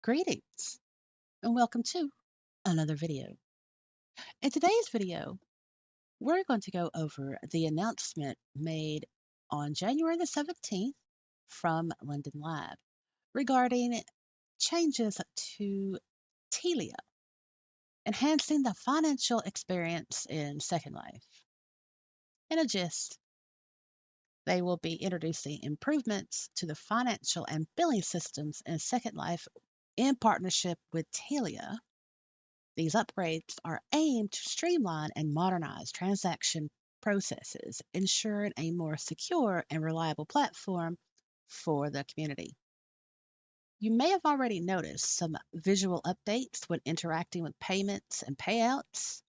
Greetings and welcome to another video. In today's video, we're going to go over the announcement made on January the 17th from Linden Lab regarding changes to Tilia, enhancing the financial experience in Second Life. In a gist, they will be introducing improvements to the financial and billing systems in Second Life in partnership with Tilia. These upgrades are aimed to streamline and modernize transaction processes, ensuring a more secure and reliable platform for the community. You may have already noticed some visual updates when interacting with payments and payouts.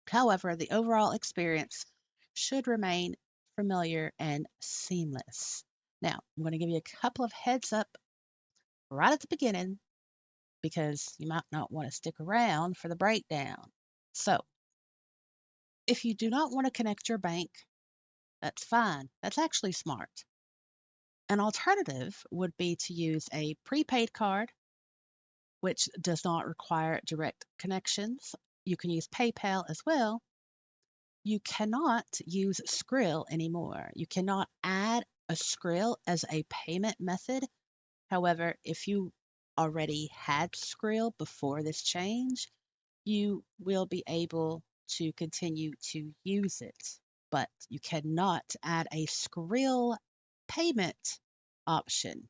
However, the overall experience should remain familiar and seamless. Now, I'm going to give you a couple of heads up right at the beginning because you might not want to stick around for the breakdown. So, if you do not want to connect your bank, that's fine. That's actually smart. An alternative would be to use a prepaid card, which does not require direct connections. You can use PayPal as well. You cannot use Skrill anymore. You cannot add a Skrill as a payment method. However, if you already had Skrill before this change, you will be able to continue to use it, but you cannot add a Skrill payment option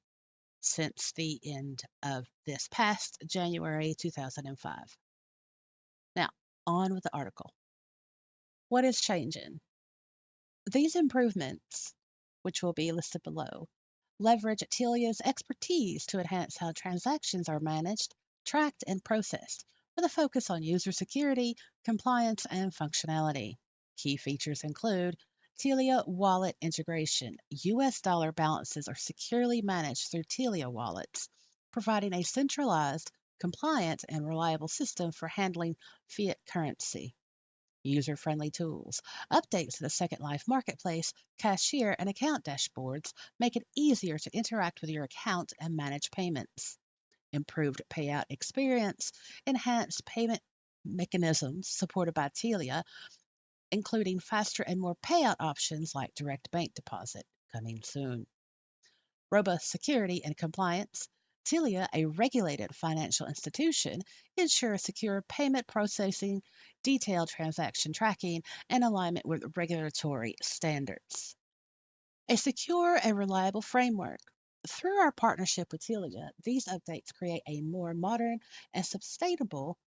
since the end of this past January 2005. Now, on with the article. What is changing? These improvements, which will be listed below, leverage Tilia's expertise to enhance how transactions are managed, tracked, and processed, with a focus on user security, compliance, and functionality. Key features include Tilia wallet integration. US dollar balances are securely managed through Tilia wallets, providing a centralized, compliant, and reliable system for handling fiat currency. User-friendly tools. Updates to the Second Life Marketplace, cashier, and account dashboards make it easier to interact with your account and manage payments. Improved payout experience, enhanced payment mechanisms supported by Telia, including faster and more payout options like direct bank deposit, coming soon. Robust security and compliance. Tilia, a regulated financial institution, ensures secure payment processing, detailed transaction tracking, and alignment with regulatory standards. A secure and reliable framework. Through our partnership with Tilia, these updates create a more modern and sustainable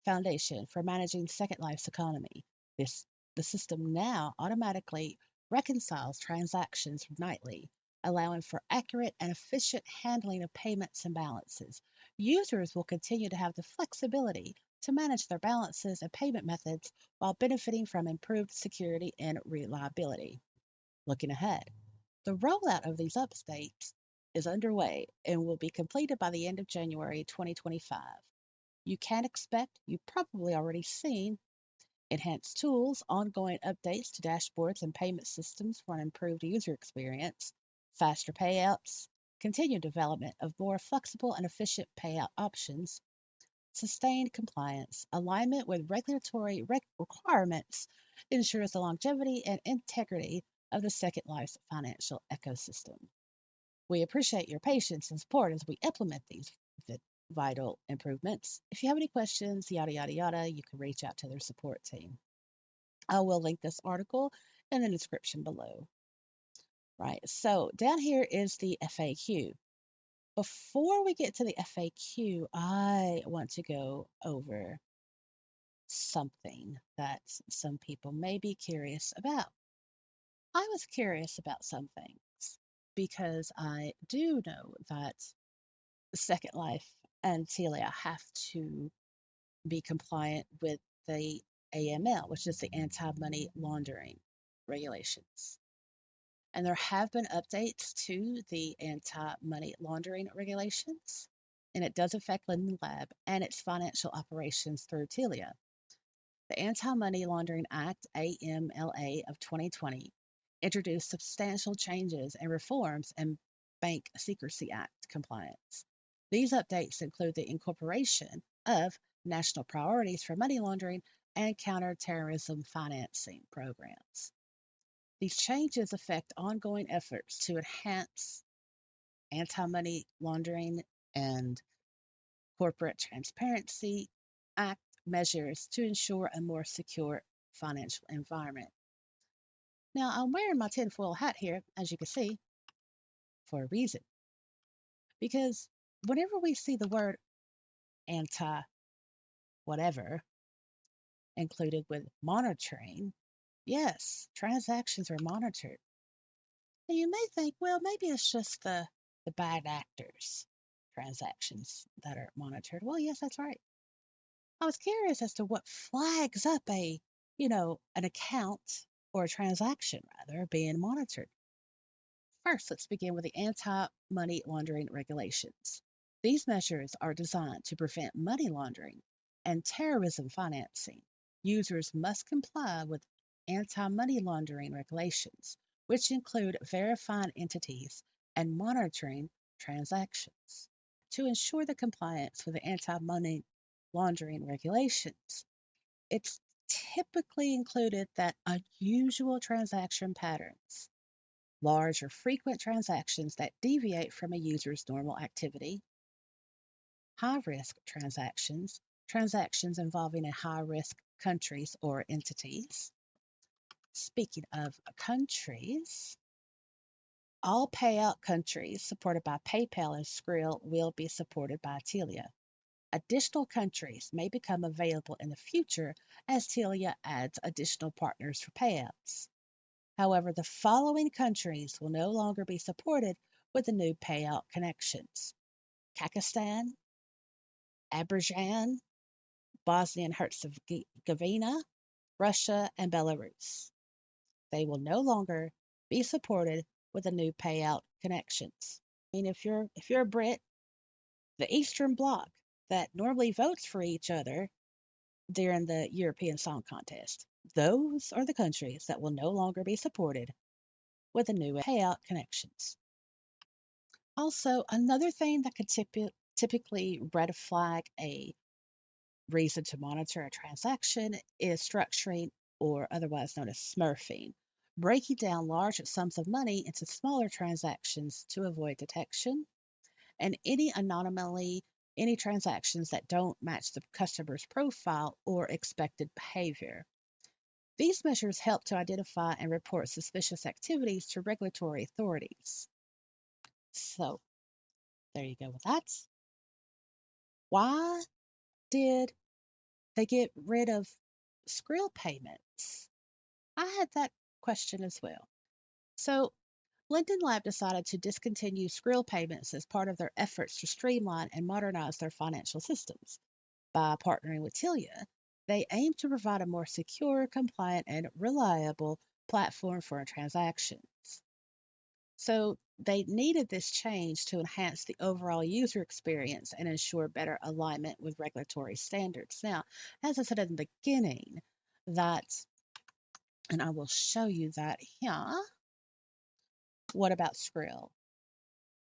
foundation for managing Second Life's economy. This the system now automatically reconciles transactions nightly, allowing for accurate and efficient handling of payments and balances. Users will continue to have the flexibility to manage their balances and payment methods while benefiting from improved security and reliability. Looking ahead, the rollout of these updates is underway and will be completed by the end of January 2025. You can expect, you've probably already seen, enhanced tools, ongoing updates to dashboards and payment systems for an improved user experience, faster payouts, continued development of more flexible and efficient payout options, sustained compliance, alignment with regulatory requirements ensures the longevity and integrity of the Second Life's financial ecosystem. We appreciate your patience and support as we implement these vital improvements. If you have any questions, yada, yada, yada, you can reach out to their support team. I will link this article in the description below. Right, so down here is the FAQ. Before we get to the FAQ, I want to go over something that some people may be curious about. I was curious about some things because I do know that Second Life and Tilia have to be compliant with the AML, which is the anti-money laundering regulations. And there have been updates to the anti-money laundering regulations, and it does affect Linden Lab and its financial operations through Tilia. The Anti-Money Laundering Act, AMLA, of 2020 introduced substantial changes and reforms in Bank Secrecy Act compliance. These updates include the incorporation of national priorities for money laundering and counterterrorism financing programs. These changes affect ongoing efforts to enhance anti money laundering and corporate transparency act measures to ensure a more secure financial environment. Now, I'm wearing my tinfoil hat here, as you can see, for a reason, because whenever we see the word anti whatever included with monitoring, yes, transactions are monitored. And you may think, well, maybe it's just the bad actors' transactions that are monitored. Well, yes, that's right. I was curious as to what flags up an account or a transaction rather being monitored. First, let's begin with the anti-money laundering regulations. These measures are designed to prevent money laundering and terrorism financing. Users must comply with anti-money laundering regulations, which include verifying entities and monitoring transactions. To ensure the compliance with the anti-money laundering regulations, it's typically included that unusual transaction patterns, large or frequent transactions that deviate from a user's normal activity, high risk transactions, transactions involving a high risk countries or entities. Speaking of countries, all payout countries supported by PayPal and Skrill will be supported by Tilia. Additional countries may become available in the future as Tilia adds additional partners for payouts. However, the following countries will no longer be supported with the new payout connections: Kazakhstan, Azerbaijan, Bosnia and Herzegovina, Russia, and Belarus. They will no longer be supported with the new payout connections. I mean, if you're a Brit, the Eastern Bloc that normally votes for each other during the European Song Contest, those are the countries that will no longer be supported with the new payout connections. Also, another thing that could typically red flag a reason to monitor a transaction is structuring, or otherwise known as smurfing, breaking down large sums of money into smaller transactions to avoid detection, and any transactions that don't match the customer's profile or expected behavior. These measures help to identify and report suspicious activities to regulatory authorities. So, there you go with that. Why did they get rid of Skrill payments? I had that question as well. So, Linden Lab decided to discontinue Skrill payments as part of their efforts to streamline and modernize their financial systems. By partnering with Tilia, they aim to provide a more secure, compliant, and reliable platform for transactions. So they needed this change to enhance the overall user experience and ensure better alignment with regulatory standards. Now, as I said in the beginning, that, and I will show you that here. What about Skrill?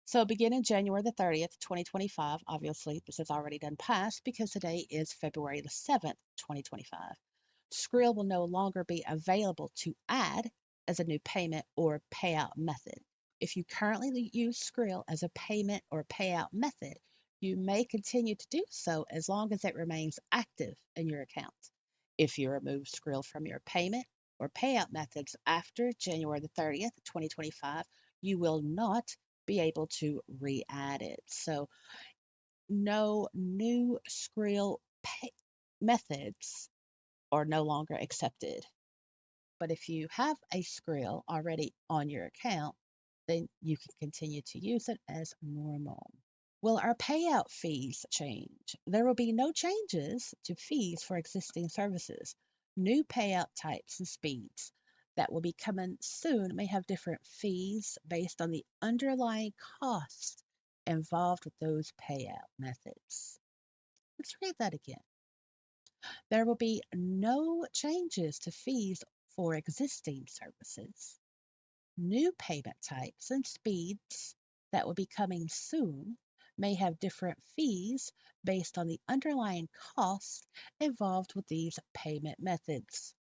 So beginning January the 30th, 2025, obviously this has already done past because today is February the 7th, 2025. Skrill will no longer be available to add as a new payment or payout method. If you currently use Skrill as a payment or payout method, you may continue to do so as long as it remains active in your account. If you remove Skrill from your payment or payout methods after January the 30th, 2025, you will not be able to re-add it. So no new Skrill methods are no longer accepted. But if you have a Skrill already on your account, then you can continue to use it as normal. Will our payout fees change? There will be no changes to fees for existing services. New payout types and speeds that will be coming soon may have different fees based on the underlying cost involved with those payout methods. Let's read that again. There will be no changes to fees for existing services. New payment types and speeds that will be coming soon may have different fees based on the underlying costs involved with these payment methods.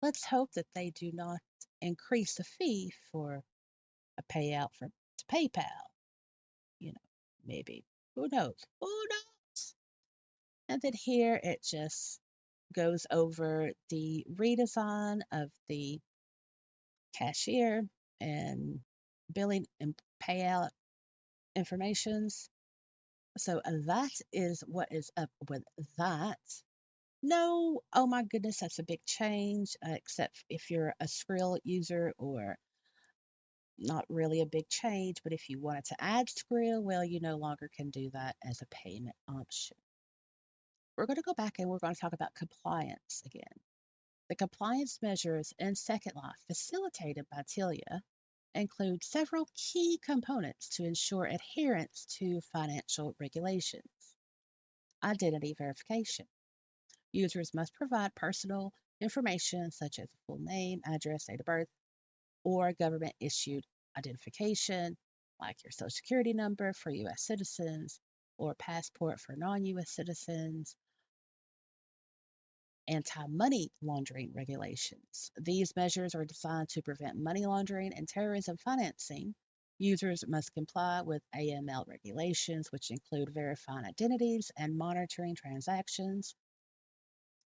Let's hope that they do not increase the fee for a payout from to PayPal. You know, maybe. Who knows? Who knows? And then here it just goes over the redesign of the cashier and billing and payout informations. So that is what is up with that. No, oh my goodness, that's a big change, except if you're a Skrill user or not really a big change. But if you wanted to add Skrill, well, you no longer can do that as a payment option. We're going to go back and we're going to talk about compliance again. The compliance measures in Second Life facilitated by Tilia include several key components to ensure adherence to financial regulations. Identity verification. Users must provide personal information such as full name, address, date of birth, or government issued identification, like your social security number for U.S. citizens or passport for non U.S. citizens. Anti-money laundering regulations. These measures are designed to prevent money laundering and terrorism financing. Users must comply with AML regulations, which include verifying identities and monitoring transactions.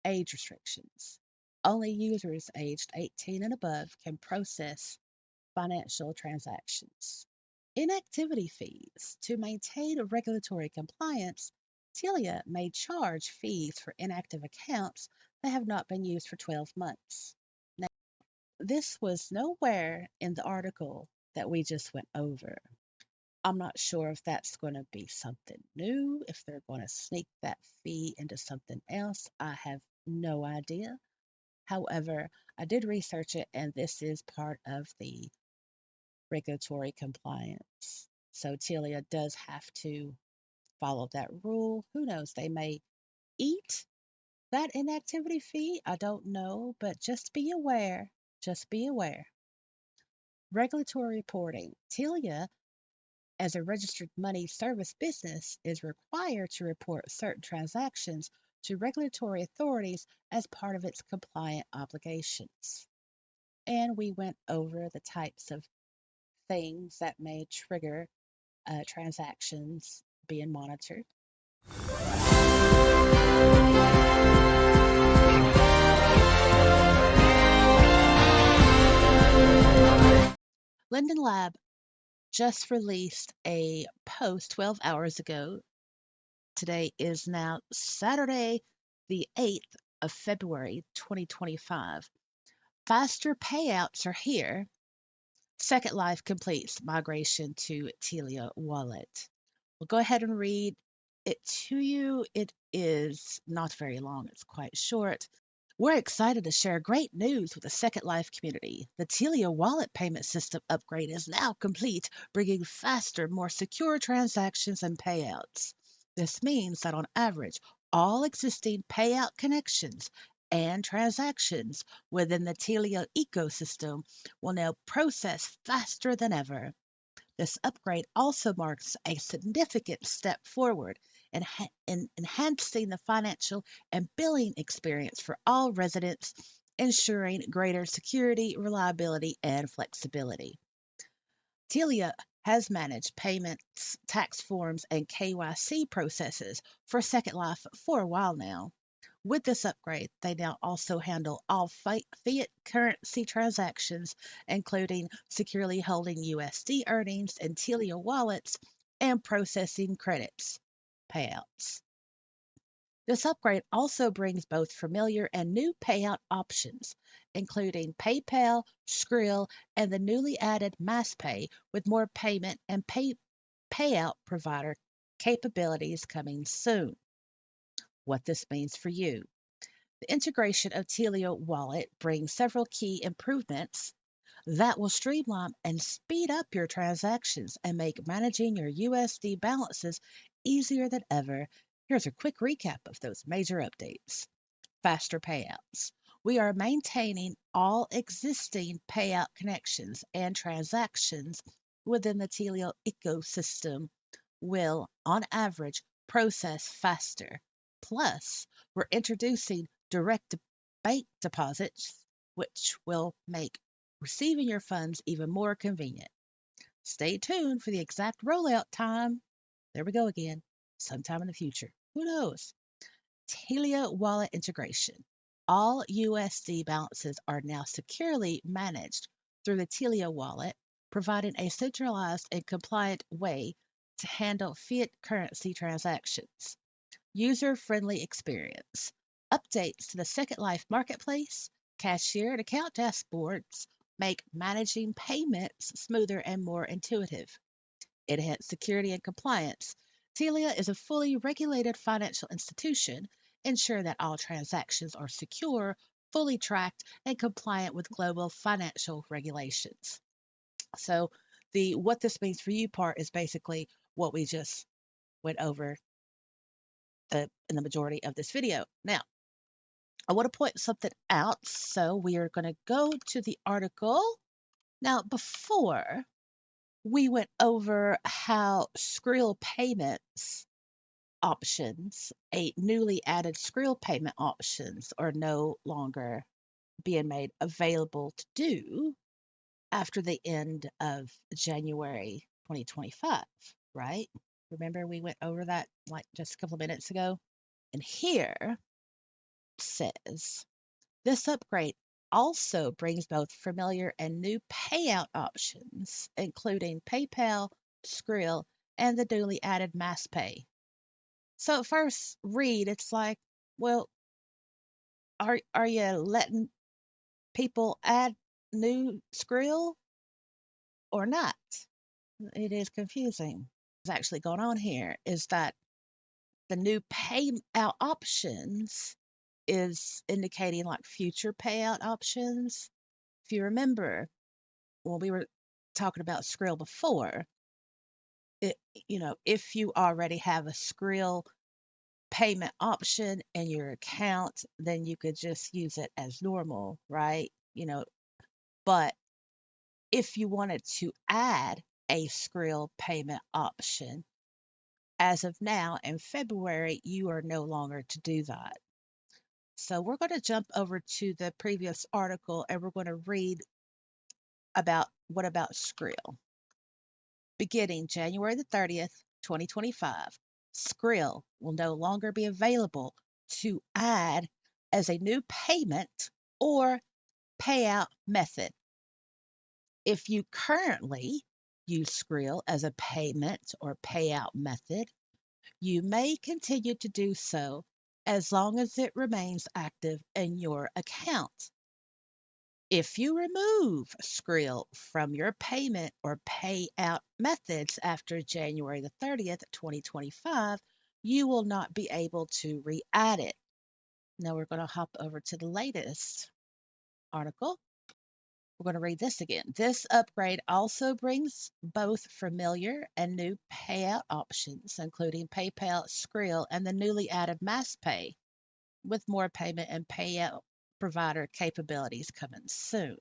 Age restrictions. Only users aged 18 and above can process financial transactions. Inactivity fees. To maintain regulatory compliance, Tilia may charge fees for inactive accounts that have not been used for 12 months. Now, this was nowhere in the article that we just went over. I'm not sure if that's going to be something new, if they're going to sneak that fee into something else. I have no idea. However, I did research it, and this is part of the regulatory compliance. So Tilia does have to follow that rule. Who knows? They may eat that inactivity fee. I don't know, but just be aware. Just be aware. Regulatory reporting. Tilia, as a registered money service business, is required to report certain transactions to regulatory authorities as part of its compliant obligations. And we went over the types of things that may trigger transactions being monitored. Linden Lab just released a post 12 hours ago. Today is now Saturday, the 8th of February, 2025. Faster payouts are here. Second Life completes migration to Tilia wallet. We'll go ahead and read it to you. It is not very long, it's quite short. We're excited to share great news with the Second Life community. The Tilia wallet payment system upgrade is now complete, bringing faster, more secure transactions and payouts. This means that on average, all existing payout connections and transactions within the Tilia ecosystem will now process faster than ever. This upgrade also marks a significant step forward in enhancing the financial and billing experience for all residents, ensuring greater security, reliability, and flexibility. Tilia has managed payments, tax forms, and KYC processes for Second Life for a while now. With this upgrade, they now also handle all fiat currency transactions, including securely holding USD earnings in Tilia wallets and processing credits payouts. This upgrade also brings both familiar and new payout options, including PayPal, Skrill, and the newly added MassPay, with more payment and payout provider capabilities coming soon. What this means for you. The integration of Tilia Wallet brings several key improvements that will streamline and speed up your transactions and make managing your USD balances easier than ever. Here's a quick recap of those major updates. Faster payouts. We are maintaining all existing payout connections and transactions within the Tilia ecosystem will, on average, process faster. Plus, we're introducing direct bank deposits, which will make receiving your funds even more convenient. Stay tuned for the exact rollout time. There we go again. Sometime in the future. Who knows? Tilia wallet integration. All USD balances are now securely managed through the Tilia wallet, providing a centralized and compliant way to handle fiat currency transactions. User-friendly experience. Updates to the Second Life marketplace, cashier and account dashboards make managing payments smoother and more intuitive. Enhanced security and compliance. Tilia is a fully regulated financial institution, ensuring that all transactions are secure, fully tracked, and compliant with global financial regulations. So the what this means for you part is basically what we just went over in the majority of this video. Now, I want to point something out. So we are going to go to the article. Now, before we went over how Skrill payments options, a newly added Skrill payment options, are no longer being made available to do after the end of January 2025, right? Remember, we went over that like just a couple of minutes ago? And here says this upgrade also brings both familiar and new payout options, including PayPal, Skrill, and the newly added MassPay. So at first read, it's like, well, are you letting people add new Skrill or not? It is confusing. What's actually going on here is that the new payout options is indicating like future payout options. If you remember, when we were talking about Skrill before, it, if you already have a Skrill payment option in your account, then you could just use it as normal, right? But if you wanted to add a Skrill payment option, as of now in February, you are no longer to do that. So we're going to jump over to the previous article and we're going to read about what about Skrill. Beginning January the 30th, 2025, Skrill will no longer be available to add as a new payment or payout method. If you currently use Skrill as a payment or payout method, you may continue to do so as long as it remains active in your account. If you remove Skrill from your payment or payout methods after January the 30th, 2025, you will not be able to re-add it. Now we're going to hop over to the latest article. We're going to read this again. This upgrade also brings both familiar and new payout options, including PayPal, Skrill, and the newly added MassPay, with more payment and payout provider capabilities coming soon.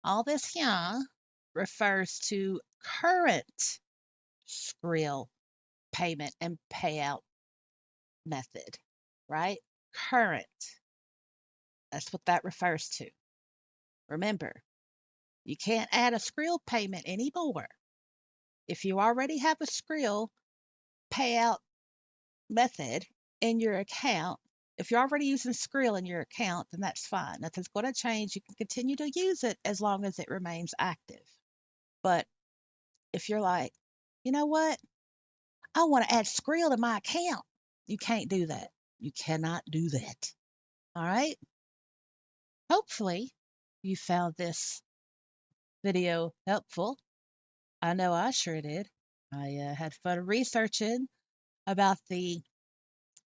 All this here refers to current Skrill payment and payout method, right? Current. That's what that refers to. Remember, you can't add a Skrill payment anymore. If you already have a Skrill payout method in your account, if you're already using Skrill in your account, then that's fine. Nothing's going to change. You can continue to use it as long as it remains active. But if you're like, you know what? I want to add Skrill to my account. You can't do that. You cannot do that. All right. Hopefully, you found this video helpful. I know I sure did. I had fun researching about the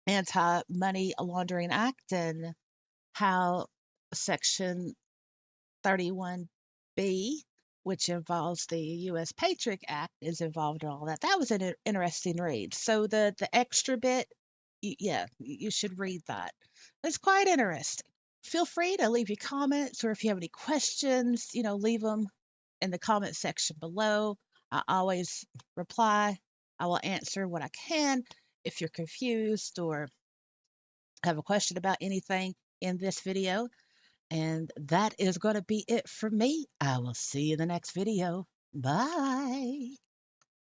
Anti Money Laundering Act and how Section 31B, which involves the U.S. Patriot Act, is involved in all that. That was an interesting read. So the extra bit, yeah, you should read that. It's quite interesting. Feel free to leave your comments, or if you have any questions, leave them in the comment section below. I always reply. I will answer what I can. If you're confused or have a question about anything in this video, and that is going to be it for me. I will see you in the next video. Bye.